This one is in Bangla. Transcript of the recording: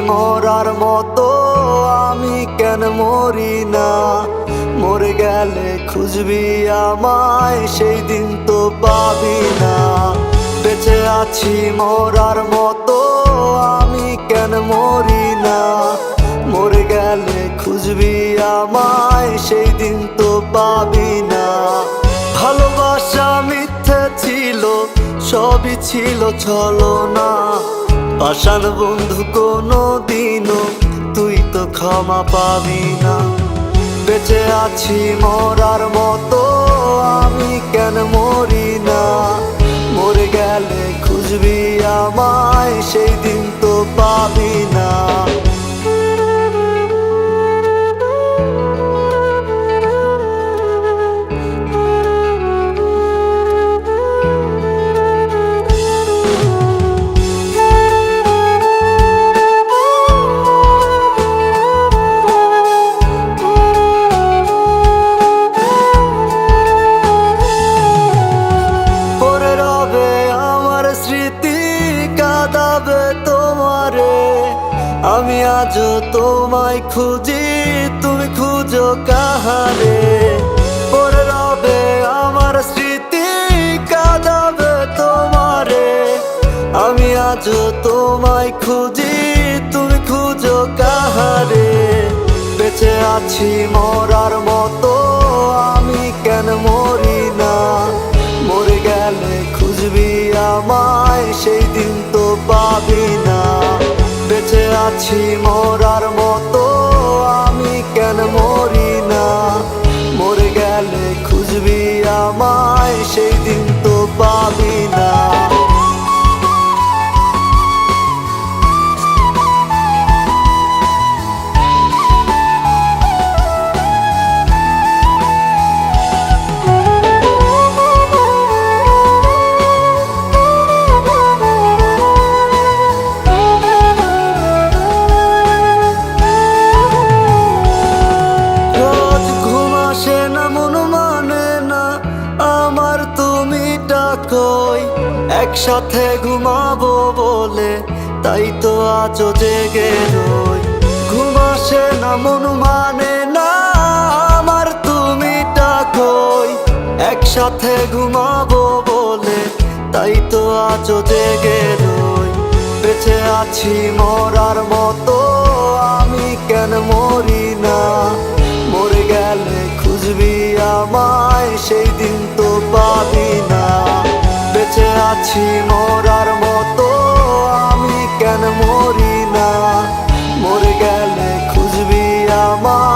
মরার মতো আমি কেন মরি না? মরে গেলে খুঁজবি আমায়, সেই দিন তো পাবি না। বেঁচে আছি মরার মতো আমি কেন মরি না? মরে গেলে খুঁজবি আমায়, সেই দিন তো পাবি না। ভালোবাসা মিথ্যে ছিল, সবই ছিল ছলনা। পাষাণ বন্ধু কোনো দিনও তুই তো ক্ষমা পাবি না। বেঁচে আছি মরার মতো আমি কেন মরি না? মরে গেলে খুঁজবি আমায়, সেই দিন তো পাবি না। আমি আজও তোমায় খুঁজি, তুমি খুঁজো কাহারে? পড়ে রবে আমার স্মৃতি, কাঁদাবে তোমারে। আমি আজও তোমায় খুঁজি, তুমি খুঁজো কাহারে? বেঁচে আছি মরার মতো আমি কেন মরি না? মরে গেলে খুঁজবি আমায়, সেই দিন তো পাবি না। বেঁচে আছি মরার মতো আমি কেন মরি না? মরে গেলে খুঁজবি আমায়, সেই দিন তো পাবি না। একসাথে ঘুমাবো বলে তাই তো আজও জেগে রই। ঘুম আসে না, মন মানে না আমার, তুমি ডাকোই। একসাথে ঘুমাবো বলে তাই তো আজও জেগে রই। বেঁচে আছি মরার মতো আমি কেন মরি না? মরে গেলে খুঁজবি আমায়, সেই দিন তো পাবি না। বেঁচে আছি মরার মতো আমি কেন মরি না? মরে গেলে খুঁজবি আমায়।